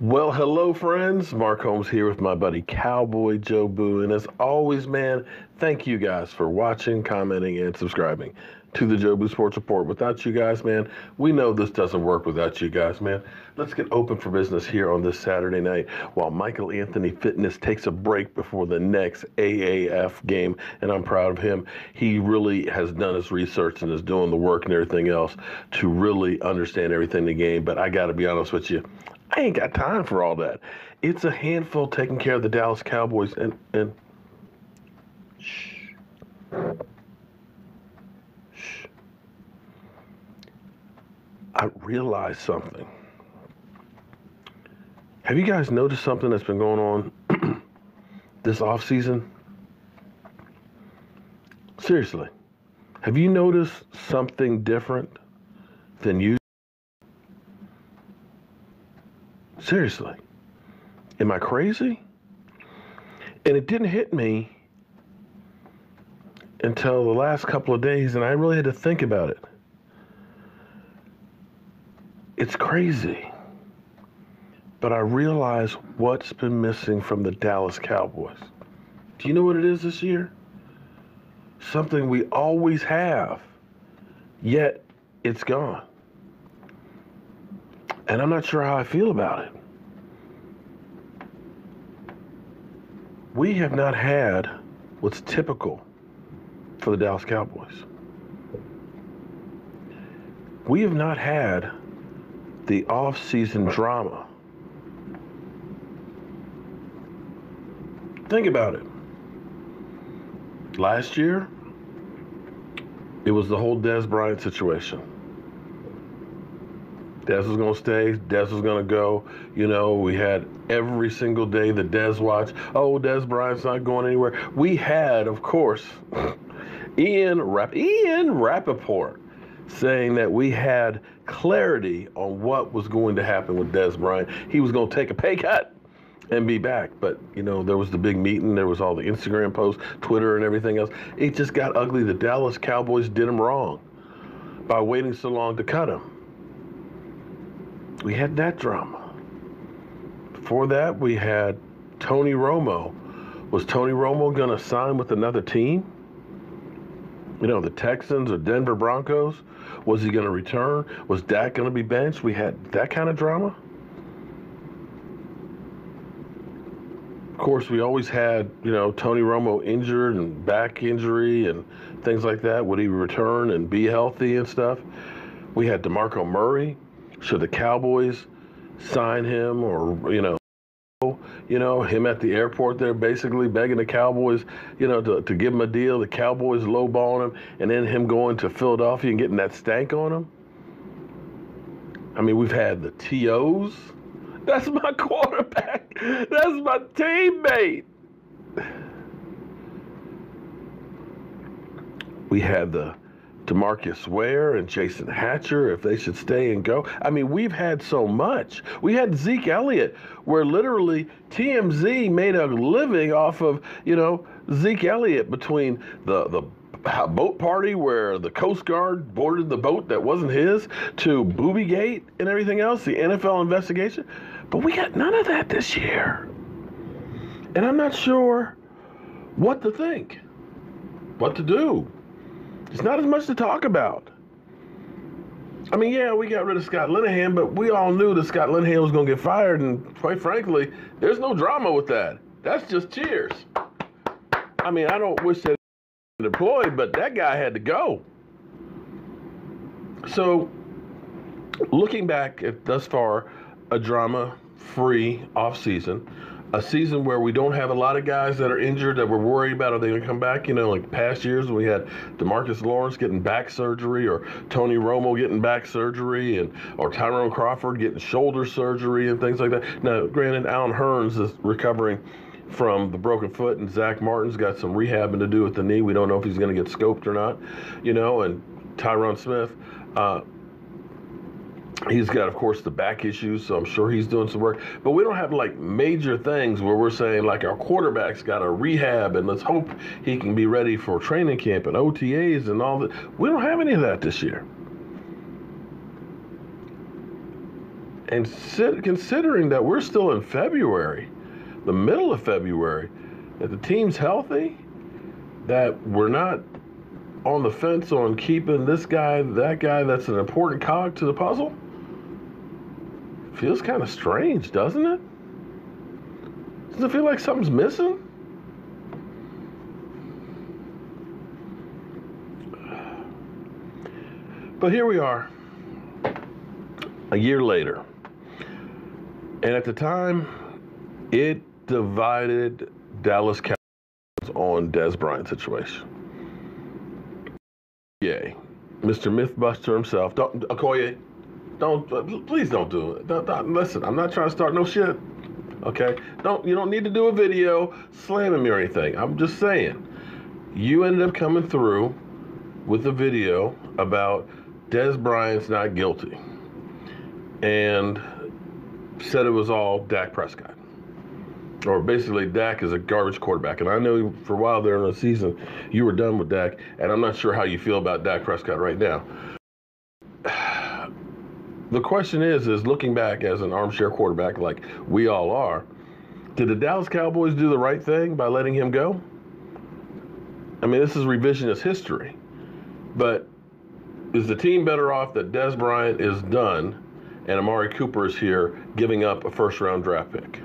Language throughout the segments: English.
Well, hello, friends. Mark Holmes here with my buddy Cowboy Joe Boo. And as always, man, thank you guys for watching, commenting, and subscribing to the Joe Boo Sports Report. Without you guys, man, we know this doesn't work without you guys, man. Let's get open for business here on this Saturday night while Michael Anthony Fitness takes a break before the next AAF game. And I'm proud of him. He really has done his research and is doing the work and everything else to really understand everything in the game. But I got to be honest with you, I ain't got time for all that. It's a handful taking care of the Dallas Cowboys and shh. Shh. I realized something. Have you guys noticed something that's been going on this offseason? Seriously. Have you noticed something different than you? Seriously. Am I crazy? And it didn't hit me until the last couple of days, and I really had to think about it. It's crazy. But I realize what's been missing from the Dallas Cowboys. Do you know what it is this year? Something we always have, yet it's gone. And I'm not sure how I feel about it. We have not had what's typical for the Dallas Cowboys. We have not had the off-season drama. Think about it. Last year, it was the whole Dez Bryant situation. Dez was going to stay. Dez was going to go. You know, we had every single day the Dez watch. Oh, Dez Bryant's not going anywhere. We had, of course, Ian Rappaport saying that we had clarity on what was going to happen with Dez Bryant. He was going to take a pay cut and be back. But, you know, there was the big meeting. There was all the Instagram posts, Twitter, and everything else. It just got ugly. The Dallas Cowboys did him wrong by waiting so long to cut him. We had that drama. Before that, we had Tony Romo. Was Tony Romo going to sign with another team? You know, the Texans or Denver Broncos? Was he going to return? Was Dak going to be benched? We had that kind of drama. Of course, we always had, you know, Tony Romo injured and back injury and things like that. Would he return and be healthy and stuff? We had DeMarco Murray. Should the Cowboys sign him or, you know, him at the airport there basically begging the Cowboys, you know, to give him a deal. The Cowboys lowballing him and then him going to Philadelphia and getting that stank on him. I mean, we've had the TOs. That's my quarterback. That's my teammate. We had the DeMarcus Ware and Jason Hatcher, if they should stay and go. I mean, we've had so much. We had Zeke Elliott, where literally TMZ made a living off of, you know, Zeke Elliott between the boat party where the Coast Guard boarded the boat that wasn't his, to Boobygate and everything else, the NFL investigation. But we got none of that this year. And I'm not sure what to think, what to do. There's not as much to talk about. I mean, yeah, we got rid of Scott Linehan, but we all knew that Scott Linehan was going to get fired, and quite frankly, there's no drama with that. That's just cheers. I mean, I don't wish that he was deployed, but that guy had to go. So, looking back at thus far, a drama-free offseason, a season where we don't have a lot of guys that are injured that we're worried about, are they going to come back? You know, like past years we had DeMarcus Lawrence getting back surgery, or Tony Romo getting back surgery, or Tyrone Crawford getting shoulder surgery and things like that. Now, granted, Allen Hurns is recovering from the broken foot, and Zach Martin's got some rehabbing to do with the knee. We don't know if he's going to get scoped or not, you know, and Tyron Smith, he's got, of course, the back issues, so I'm sure he's doing some work. But we don't have, like, major things where we're saying, like, our quarterback's got a rehab and let's hope he can be ready for training camp and OTAs and all that. We don't have any of that this year. And considering that we're still in February, the middle of February, that the team's healthy, that we're not on the fence on keeping this guy, that guy that's an important cog to the puzzle, feels kind of strange, doesn't it? Doesn't it feel like something's missing? But here we are, a year later. And at the time, it divided Dallas Cowboys on Dez Bryant situation. Yay. Mr. Mythbuster himself. Okoye, please don't do it. Listen, I'm not trying to start no shit. Okay? You don't need to do a video slamming me or anything. I'm just saying, you ended up coming through with a video about Dez Bryant's not guilty and said it was all Dak Prescott. Or basically, Dak is a garbage quarterback. And I know for a while there in the season, you were done with Dak, and I'm not sure how you feel about Dak Prescott right now. The question is looking back as an armchair quarterback like we all are, did the Dallas Cowboys do the right thing by letting him go? I mean, this is revisionist history. But is the team better off that Dez Bryant is done and Amari Cooper is here giving up a first-round draft pick?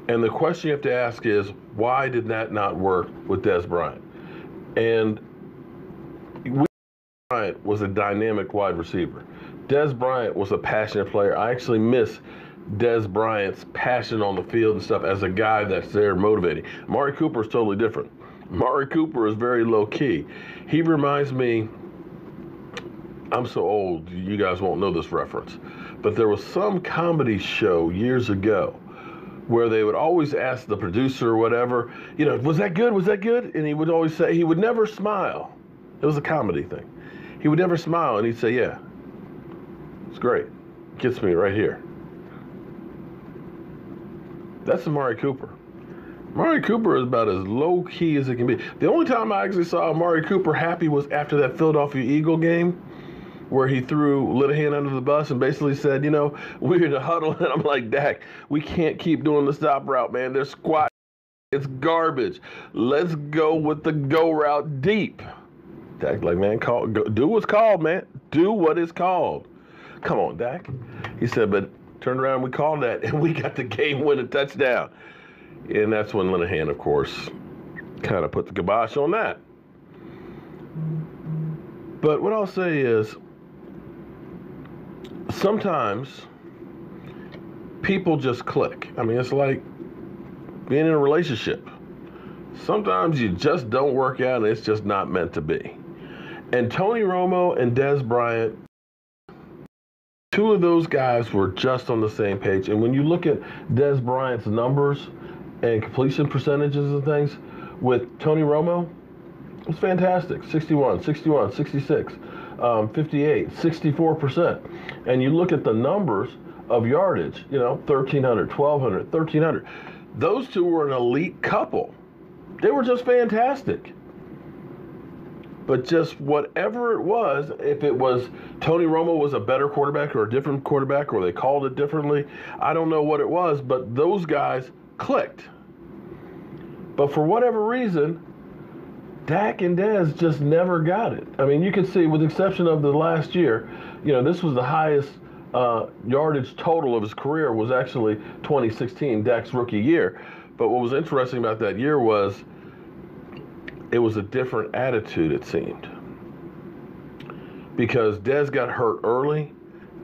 And the question you have to ask is, why did that not work with Dez Bryant? And Bryant was a dynamic wide receiver. Dez Bryant was a passionate player. I actually miss Dez Bryant's passion on the field and stuff as a guy that's there motivating. Amari Cooper is totally different. Amari Cooper is very low-key. He reminds me, I'm so old, you guys won't know this reference, but there was some comedy show years ago where they would always ask the producer or whatever, was that good? Was that good? And he would always say, he would never smile. It was a comedy thing. He would never smile, and he'd say, yeah, it's great. Gets me right here. That's Amari Cooper. Amari Cooper is about as low-key as it can be. The only time I actually saw Amari Cooper happy was after that Philadelphia Eagle game where he threw Linehan under the bus and basically said, we're in a huddle. And I'm like, Dak, we can't keep doing the stop route, man. They're squat. It's garbage. Let's go with the go route deep. Dak like, man, do what's called, man. Do what is called. Come on, Dak. He said, but turned around, we called that, and we got the game-winning touchdown. And that's when Linehan, of course, kind of put the kibosh on that. But what I'll say is, sometimes people just click. I mean, it's like being in a relationship. Sometimes you just don't work out, and it's just not meant to be. And Tony Romo and Dez Bryant, two of those guys were just on the same page. And when you look at Dez Bryant's numbers and completion percentages and things with Tony Romo, it was fantastic. 61, 61, 66, 58, 64%. And you look at the numbers of yardage, 1,300, 1,200, 1,300. Those two were an elite couple. They were just fantastic. But just whatever it was, if it was Tony Romo was a better quarterback or a different quarterback or they called it differently, I don't know what it was, but those guys clicked. But for whatever reason, Dak and Dez just never got it. I mean, you can see, with the exception of the last year, this was the highest yardage total of his career was actually 2016, Dak's rookie year. But what was interesting about that year was it was a different attitude, it seemed. Because Dez got hurt early,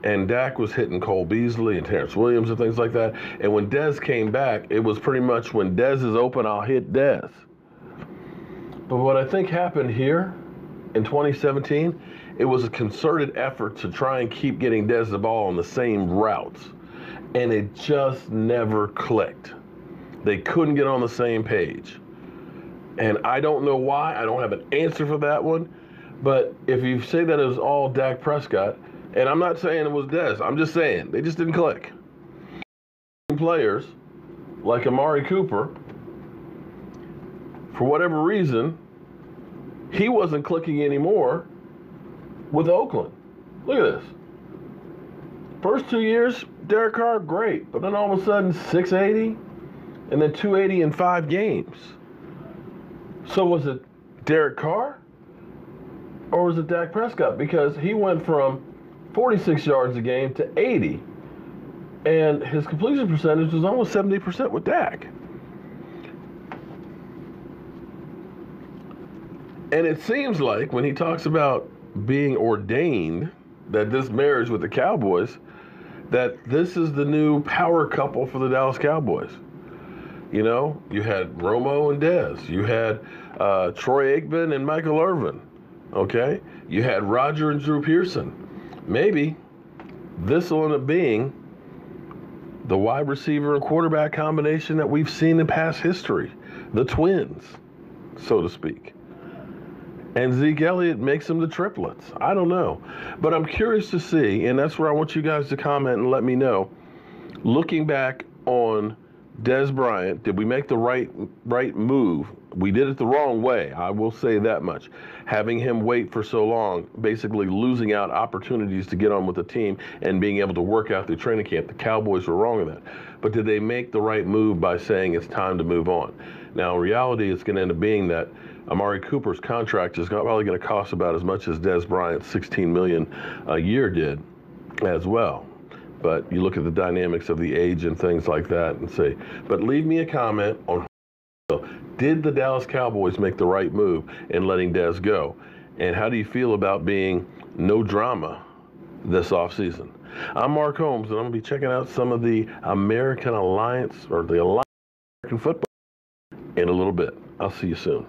and Dak was hitting Cole Beasley and Terrence Williams and things like that. And when Dez came back, it was pretty much when Dez is open, I'll hit Dez. But what I think happened here in 2017, it was a concerted effort to try and keep getting Dez the ball on the same routes. And it just never clicked. They couldn't get on the same page. And I don't know why. I don't have an answer for that one. But if you say that it was all Dak Prescott, and I'm not saying it was Dez, I'm just saying they just didn't click. Players like Amari Cooper, for whatever reason, he wasn't clicking anymore with Oakland. Look at this. First 2 years, Derek Carr, great. But then all of a sudden, 680 and then 280 in 5 games. So was it Derek Carr or was it Dak Prescott? Because he went from 46 yards a game to 80. And his completion percentage was almost 70% with Dak. And it seems like when he talks about being ordained, that this marriage with the Cowboys, that this is the new power couple for the Dallas Cowboys. You know, you had Romo and Dez. You had Troy Aikman and Michael Irvin. Okay? You had Roger and Drew Pearson. Maybe this will end up being the wide receiver and quarterback combination that we've seen in past history. The twins, so to speak. And Zeke Elliott makes them the triplets. I don't know. But I'm curious to see, and that's where I want you guys to comment and let me know. Looking back on Dez Bryant, did we make the right move? We did it the wrong way, I will say that much. Having him wait for so long, basically losing out opportunities to get on with the team and being able to work out through training camp. The Cowboys were wrong in that. But did they make the right move by saying it's time to move on? Now, in reality, it's going to end up being that Amari Cooper's contract is probably going to cost about as much as Dez Bryant's $16 million a year did as well. But you look at the dynamics of the age and things like that and say, but leave me a comment on, did the Dallas Cowboys make the right move in letting Dez go? And how do you feel about being no drama this offseason? I'm Mark Holmes, and I'm going to be checking out some of the American Alliance, or the Alliance American Football, in a little bit. I'll see you soon.